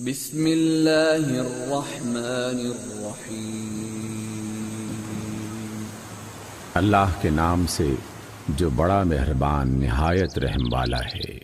بسم اللہ الرحمن الرحیم۔ اللہ کے نام سے جو بڑا مہربان نہایت رحم والا ہے۔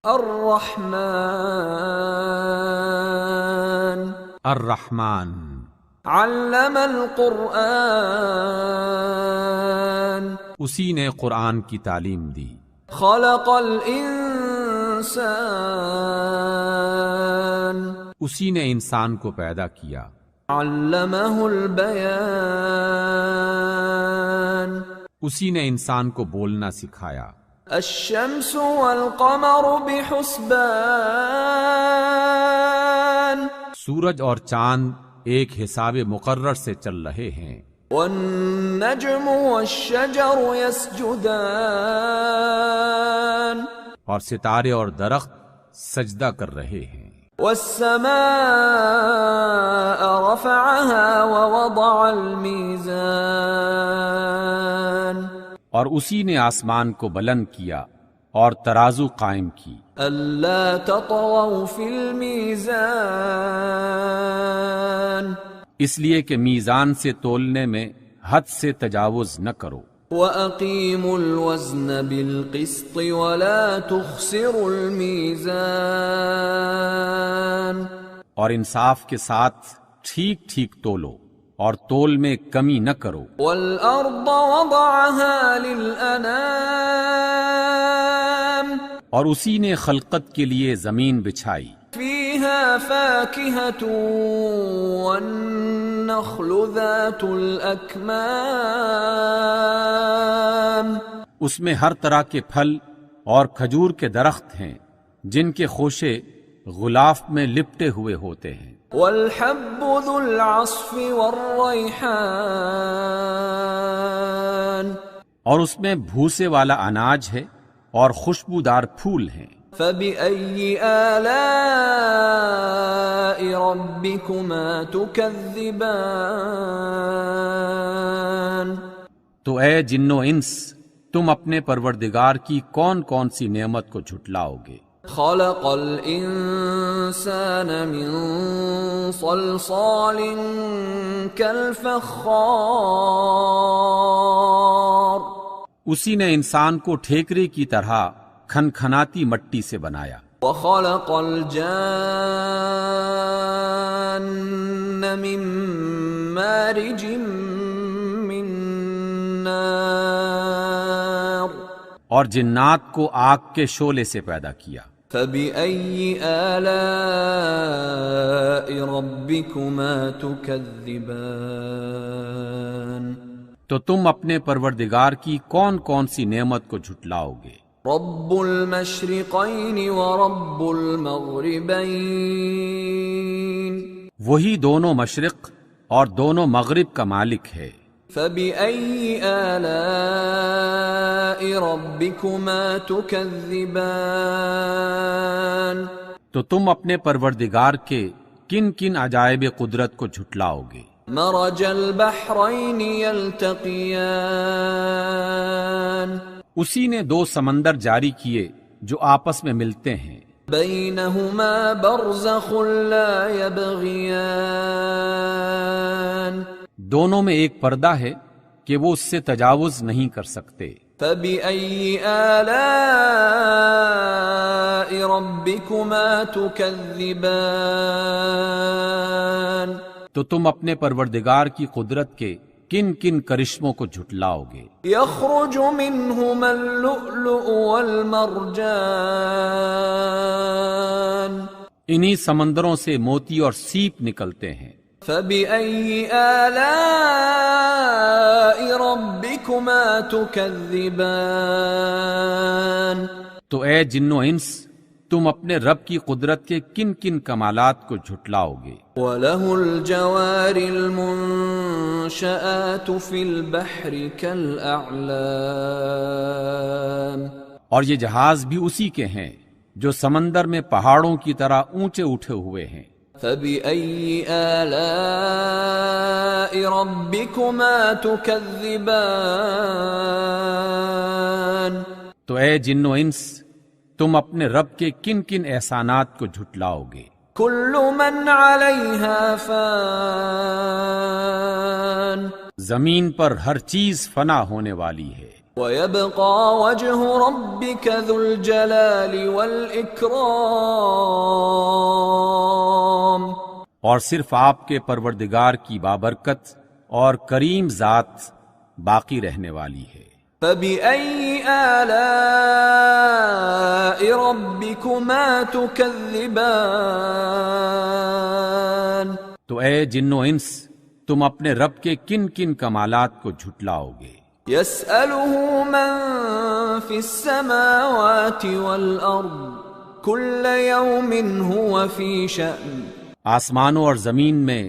الرحمن الرحمن علم القرآن اسی نے قرآن کی تعلیم دی۔ خلق الانسان اسی نے انسان کو پیدا کیا۔ علمہ البیان اسی نے انسان کو بولنا سکھایا۔ الشمس والقمر بحسبان سورج اور چاند ایک حساب مقرر سے چل رہے ہیں۔ والنجم والشجر يسجدان اور ستارے اور درخت سجدہ کر رہے ہیں۔ والسماء رفعها ووضع الميزان اور اسی نے آسمان کو بلند کیا اور ترازو قائم کی۔ ألا تطغوا في الميزان اس لیے کہ میزان سے تولنے میں حد سے تجاوز نہ کرو۔ وَأَقِيمُوا الْوَزْنَ بِالْقِسْطِ وَلَا تُخْسِرُوا الْمِيزَانَ اور انصاف کے ساتھ ٹھیک ٹھیک تولو اور تول میں کمی نہ کرو۔ وَالْأَرْضَ وَضَعَهَا لِلْأَنَامِ اور اسی نے خلقت کے لیے زمین بچھائی۔ فِيهَا فَاكِهَةٌ وَالنَّخْلُ ذَاتُ الْأَكْمَامِ اس میں ہر طرح کے پھل اور کھجور کے درخت ہیں جن کے خوشے غلاف میں لپٹے ہوئے ہوتے ہیں۔ وَالْحَبُّ ذُو الْعَصْفِ وَالرَّيْحَانِ اور اس میں بھوسے والا اناج ہے اور خوشبودار پھول ہیں۔ فَبِأَيِّ آلَاءِ رَبِّكُمَا تُكَذِّبَانِ تو اے جن و انس تم اپنے پروردگار کی کون کون سی نعمت کو جھٹلاؤ گے۔ خَلَقَ الْإِنسَانَ مِنْ صَلْصَالٍ كَالْفَخَّارِ اسی نے انسان کو ٹھیکرے کی طرح کھنکھناتی مٹی سے بنایا۔ وَخَلَقَ الْجَانَّ مِن مَّارِجٍ مِّن نَّارٍ اور جنات کو آگ کے شعلے سے پیدا کیا۔ فَبِأَيِّ آلَاءِ رَبِّكُمَا تُكَذِّبَانِ تو تم اپنے پروردگار کی کون کون سی نعمت کو جھٹلاؤ گے۔ رب المشرقین ورب المغربین وہی دونوں مشرق اور دونوں مغرب کا مالک ہے۔ فَبِأَيِّ آلَاءِ رَبِّكُمَا تُكَذِّبَانِ تو تم اپنے پروردگار کے کن کن عجائب قدرت کو جھٹلاؤ گے۔ مرج البحرین یلتقیان اسی نے دو سمندر جاری کیے جو آپس میں ملتے ہیں۔ بینہما برزخ لا یبغیان دونوں میں ایک پردہ ہے کہ وہ اس سے تجاوز نہیں کر سکتے۔ فَبِأَيِّ آلَاءِ رَبِّكُمَا تُكَذِّبَانِ تو تم اپنے پروردگار کی قدرت کے کن کن کرشموں کو جھٹلاؤ گے۔ يخرج منهما اللؤلؤ والمرجان انہی سمندروں سے موتی اور سیپ نکلتے ہیں۔ فَبِأَيِّ آلَاءِ رَبِّكُمَا تُكَذِّبَانِ تو اے جن و انس تم اپنے رب کی قدرت کے کن کن کمالات کو جھٹلاؤ گے۔ وَلَهُ الْجَوَارِ الْمُنشَآتُ فِي الْبَحْرِ كَالْأَعْلَامِ اور یہ جہاز بھی اسی کے ہیں جو سمندر میں پہاڑوں کی طرح اونچے اٹھے ہوئے ہیں۔ فَبِأَيِّ آلَاءِ رَبِّكُمَا تُكَذِّبَانِ تو اے جن و انس تم اپنے رب کے کن کن احسانات کو جھٹلاؤ گے؟ كل من عليها فان زمین پر ہر چیز فنا ہونے والی ہے، ويبقى وجه ربك ذو الجلال والإكرام اور صرف آپ کے پروردگار کی بابرکت اور کریم ذات باقی رہنے والی ہے۔ فبأي آلاء ربكما تكذبان تو اے جن و انس، تم اپنے رب کے کن کن کمالات کو جھٹلاؤ گے؟ يسأله من في السماوات والأرض كل يوم هو في شأن آسمانوں اور زمین میں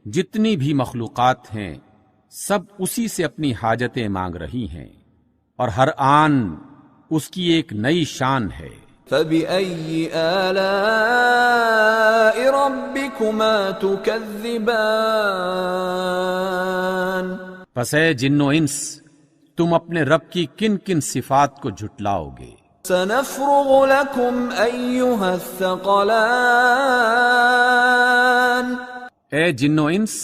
جتنی بھی مخلوقات ہیں سب اسی سے اپنی حاجتیں مانگ رہی ہیں، اور ہر آن اس کی ایک نئی شان ہے۔ فبأي آلاء ربكما تكذبان پس اے جن و انس، تم اپنے رب کی کن کن صفات کو جھٹلاؤ گے؟ سنفرغ لكم أيها الثقلان اے جن و انس،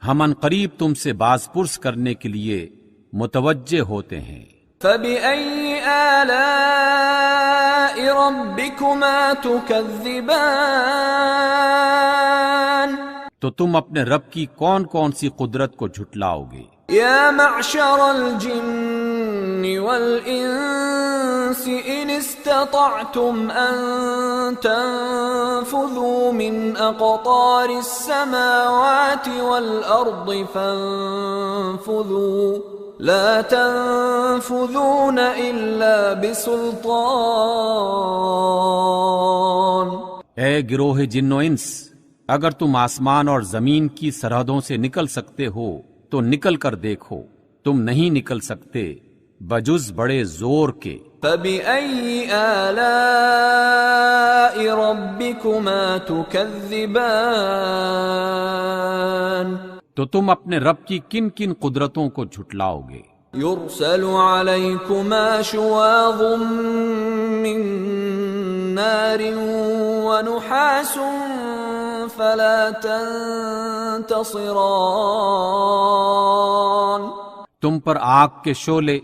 ہم ان قریب تم سے باز پرس کرنے کے لیے متوجہ ہوتے ہیں۔ فبأي آلاء ربكما تكذبان تو تم اپنے رب کی کون کون سی قدرت کو جھٹلاؤ گے؟ يا معشر الجن والإنس إن استطعتم أن تنفذوا من أقطار السماوات والأرض فانفذوا لا تنفذون إلا بسلطان۔ اے گروہ جن و انس، اگر تم آسمان اور زمین کی سرحدوں سے نکل سکتے ہو تو نکل کر دیکھو، تم نہیں نکل سکتے بجز بڑے زور کے۔ فبأي آلاء ربكما تكذبان تو تم اپنے رب کی کن کن قدرتوں کو جھٹلاؤ گے؟ يرسل عليكما شواظ من نار ونحاس فلا تنتصران تم پر آگ کے شعلے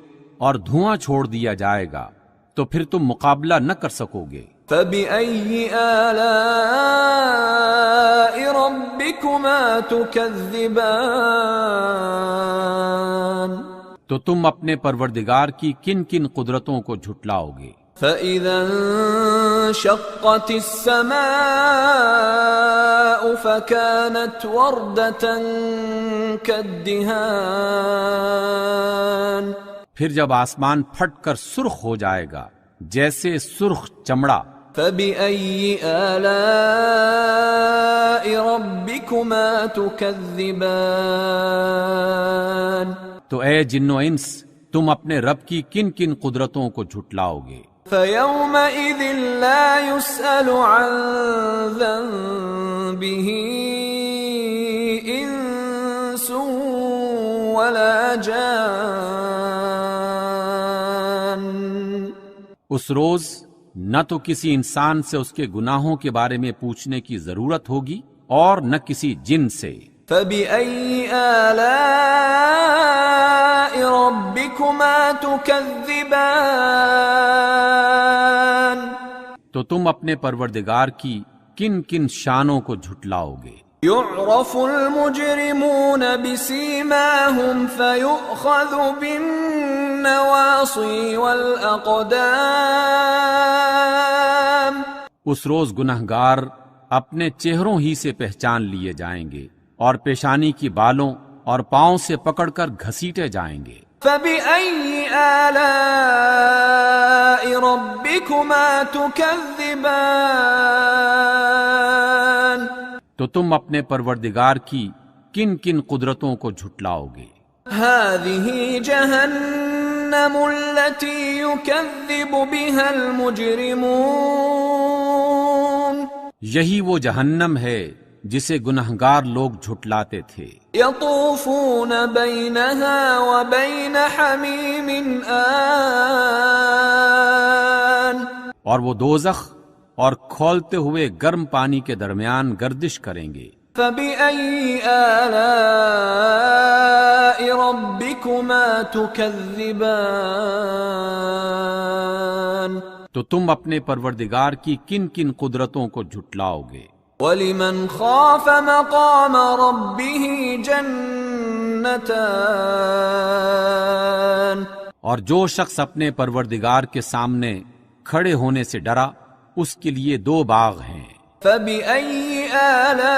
اور دھواں چھوڑ دیا جائے گا تو پھر تم مقابلہ نہ کر سکو گے۔ فبأي آلاء ربكما تكذبان تو تم اپنے پروردگار کی کن کن قدرتوں کو جھٹلاؤ گے؟ فإذا انشقت السماء فكانت وردة كالدهان پھر جب آسمان پھٹ کر سرخ ہو جائے گا جیسے سرخ چمڑا۔ فبأي آلاء ربكما تكذبان تو اے جن و انس، تم اپنے رب کی کن کن قدرتوں کو جھٹلاؤ گے؟ فيومئذ لا يسأل عن ذنبه إنس ولا جان اس روز نہ تو کسی انسان سے اس کے گناہوں کے بارے میں پوچھنے کی ضرورت ہوگی اور نہ کسی جن سے۔ فبأي آلاء ربكما تكذبان تو تم اپنے پروردگار کی کن کن شانوں کو جھٹلاؤ گے؟ يعرف المجرمون بسيماهم فيؤخذ بالنواصي والأقدام اس روز گنہگار اپنے چہروں ہی سے پہچان لیے جائیں گے اور پیشانی کی بالوں اور پاؤں سے پکڑ کر گھسیٹے جائیں گے۔ فبأي آلاء ربكما تكذبان تو تم اپنے پروردگار کی کن کن قدرتوں کو جھٹلاؤ گے؟ هذه جهنم التي يكذب بها المجرمون یہی وہ جہنم ہے جسے گنہگار لوگ جھٹلاتے تھے۔ يطوفون بينها وبين حميم آن اور وہ دوزخ اور کھولتے ہوئے گرم پانی کے درمیان گردش کریں گے۔ فَبِأَيِّ آلَاءِ رَبِّكُمَا تُكَذِّبَانِ؟ تو تم اپنے پروردگار کی کن کن قدرتوں کو جھٹلاؤ گے؟ وَلِمَنْ خَافَ مَقَامَ رَبِّهِ جَنَّتَانِ، اور جو شخص اپنے پروردگار کے سامنے کھڑے ہونے سے ڈرا اس کے لیے 2 باغ ہیں۔ فَبِأَيِّ آلَاءِ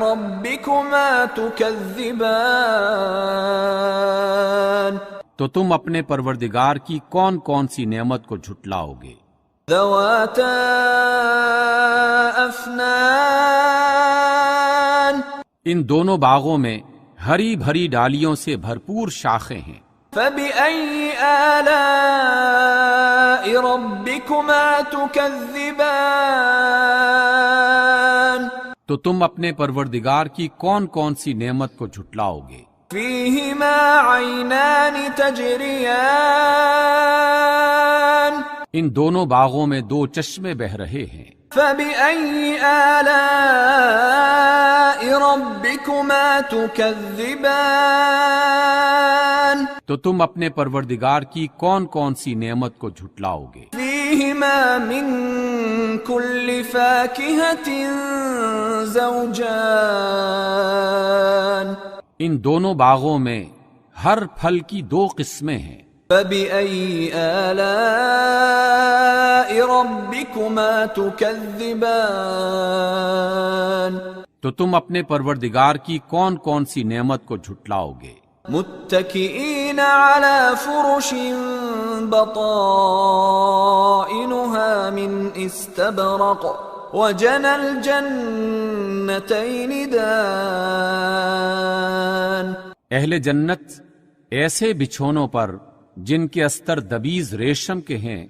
رَبِّكُمَا تُكَذِّبَانِ؟ تو تم اپنے پروردگار کی کون کون سی نعمت کو جھٹلاؤ گے؟ ذَوَاتَا أَفْنَانٍ، ان دونوں باغوں میں ہری بھری ڈالیوں سے بھرپور شاخیں ہیں۔ فَبِأَيِّ آلَاءِ رَبِّكُمَا تُكَذِّبَانِ؟ تو تم اپنے پروردگار کی کون کون سی نعمت کو جھٹلاؤ گے؟ فِيهِمَا عَيْنَانِ تَجْرِيَانِ، ان دونوں باغوں میں 2 چشمے بہہ رہے ہیں۔ فَبِأَيِّ آلَاءِ رَبِّكُمَا تُكَذِّبَانِ؟ تو تم اپنے پروردگار کی کون کون سی نعمت کو جھٹلاؤ گے؟ فِيهِمَا مِن كُلِّ فَاكِهَةٍ زَوْجَانِ، ان دونوں باغوں میں ہر پھل کی 2 قسمیں ہیں۔ فَبِأَيِّ آلَاءِ رَبِّكُمَا تُكَذِّبَانِ؟ تو تم اپنے پروردگار کی کون کون سی نعمت کو جھٹلاؤ گے؟ متكئين على فرش بطائنها من استبرق وجنى الجنتين دان، اہل جنت ایسے بچھونوں پر جن کے استر دبیز ریشم کے ہیں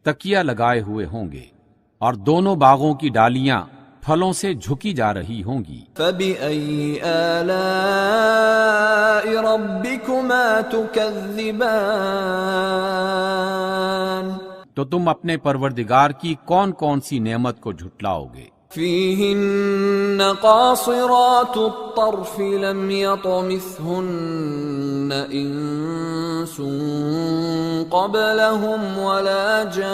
تکیہ لگائے ہوئے ہوں گے، اور دونوں باغوں کی ڈالیاں پھلوں سے جھکی جا رہی ہوں گی۔ فَبِأَيِّ آلَاءِ رَبِّكُمَا تُكَذِّبَانِ؟ تو تم اپنے پروردگار کی کون کون سی نعمت کو جھٹلاؤ گے؟ فِيهِنَّ قَاصِرَاتُ الطَّرْفِ لَمْ يَطْمِثْهُنَّ إِنسٌ قَبْلَهُمْ وَلَا جَانٌّ،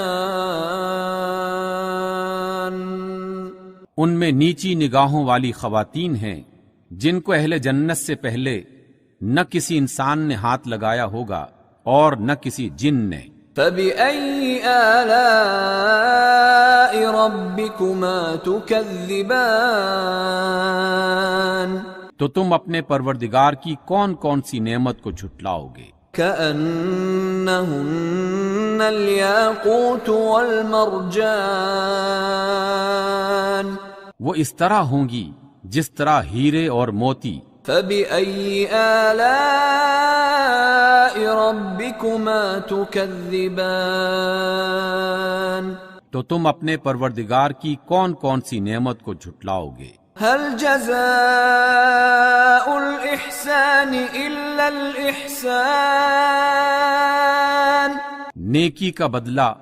ان میں نیچی نگاہوں والی خواتین ہیں جن کو اہل جنت سے پہلے نہ کسی انسان نے ہاتھ لگایا ہوگا اور نہ کسی جن نے۔ فَبِأَيِّ آلَاءِ رَبِّكُمَا تُكَذِّبَانِ؟ تو تم اپنے پروردگار کی کون کون سی نعمت کو جھٹلاؤ گے؟ كَأَنَّهُنَّ الْيَاقُوتُ وَالْمَرْجَانُ، وہ اس طرح ہوں گی جس طرح ہیرے اور موتی۔ فَبِأَيِّ آلَاءِ رَبِّكُمَا تُكَذِّبَانِ؟ تو تم اپنے پروردگار کی کون کون سی نعمت کو جھٹلاؤ گے؟ هَلْ جَزَاءُ الْإِحْسَانِ إِلَّا الْإِحْسَانُ؟ نیکی کا بدلہ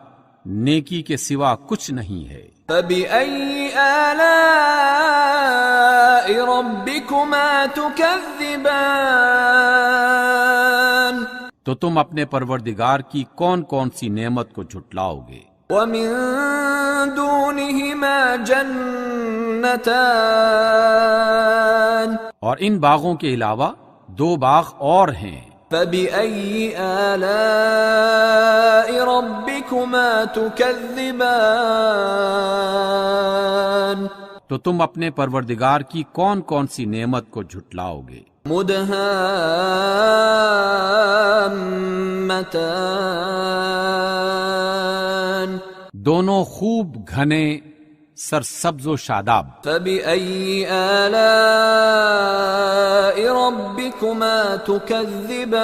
نیکی کے سوا کچھ نہیں ہے۔ فَبِأَيِّ آلَاءِ رَبِّكُمَا تُكَذِّبَانِ؟ تو تم اپنے پروردگار کی کون کون سی نعمت کو جھٹلاؤ گے؟ وَمِن دُونِهِمَا جَنَّتَانِ، اور ان باغوں کے علاوہ 2 باغ اور ہیں۔ فَبِأَيِّ آلَاءِ رَبِّكُمَا تُكَذِّبَانِ؟ تو تم اپنے پروردگار کی کون کون سی نعمت کو جھٹلاؤ گے؟ مُدْهَامَّتَانِ، دونوں خوب گھنے سرسبز و شاداب۔ فَبِأَيِّ آلَاءِ رَبِّكُمَا تُكَذِّبَانِ؟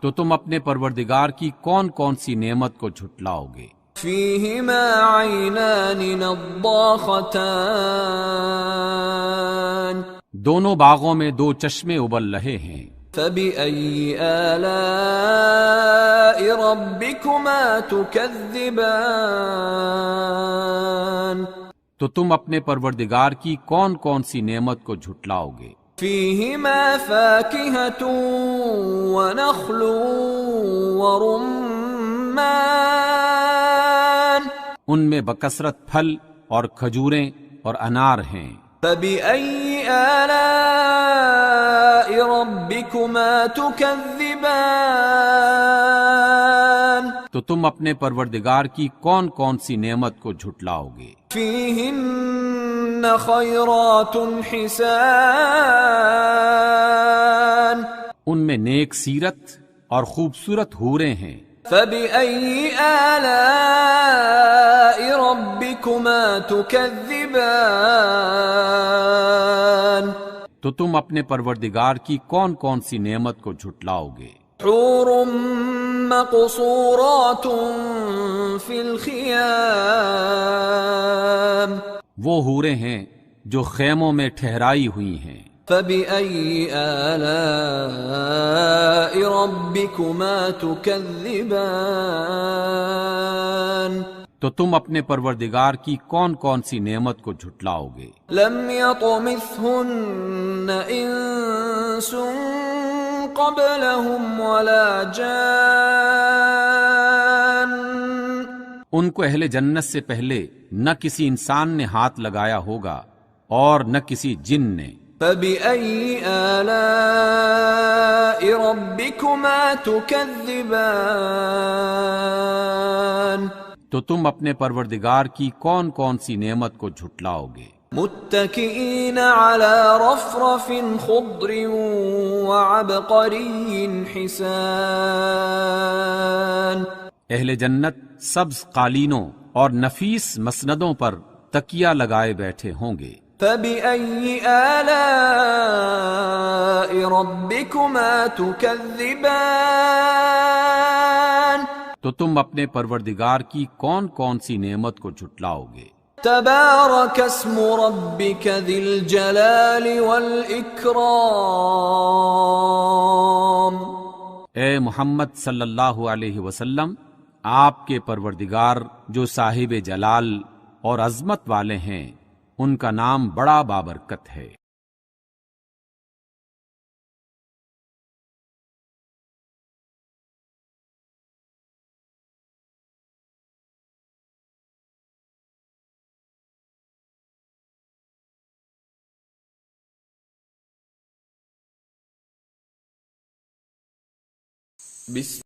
تو تم اپنے پروردگار کی کون کون سی نعمت کو جھٹلاؤ گے؟ فِيهِمَا عَيْنَانِ نَضَّاخَتَانِ، دونوں باغوں میں 2 چشمے ابل رہے ہیں۔ فبأي آلاء ربكما تكذبان تو تم اپنے پروردگار کی کون کون سی نعمت کو جھٹلاؤ گے؟ فيهما فاكهة ونخل ورمان ان میں بکثرت پھل اور کھجوریں اور انار ہیں۔ فبأي آلاء ربكما تكذبان تو تم اپنے پروردگار کی کون کون سی نعمت کو جھٹلاؤ گے؟ فيهن خيرات حسان ان میں نیک سیرت اور خوبصورت حوریں ہیں۔ فبأي آلاء ربكما تكذبان تو تم اپنے پروردگار کی کون کون سی نعمت کو جھٹلاؤ گے؟ حور مقصورات في الخيام وہ حوریں ہیں جو خیموں میں ٹھہرائی ہوئی ہیں۔ فبأي آلاء ربكما تكذبان تو تم اپنے پروردگار کی کون کون سی نعمت کو جھٹلاؤ گے؟ لم يطمثهن انس قبلهم ولا جان ان کو اہل جنت سے پہلے نہ کسی انسان نے ہاتھ لگایا ہوگا اور نہ کسی جن نے۔ فبأي آلاء ربكما تكذبان تو تم اپنے پروردگار کی کون کون سی نعمت کو جھٹلاؤ گے؟ متكئين على رفرف خضر وعبقري حسان اہل جنت سبز قالینوں اور نفیس مسندوں پر تکیہ لگائے بیٹھے ہوں گے۔ فبأي آلاء ربكما تكذبان تو تم اپنے پروردگار کی کون کون سی نعمت کو جھٹلاؤ گے؟ تبارك اسم ربك ذي الجلال والإكرام اے محمد صلی اللہ علیہ وسلم، آپ کے پروردگار جو صاحب جلال اور عظمت والے ہیں، ان کا نام بڑا بابرکت ہے۔ بسم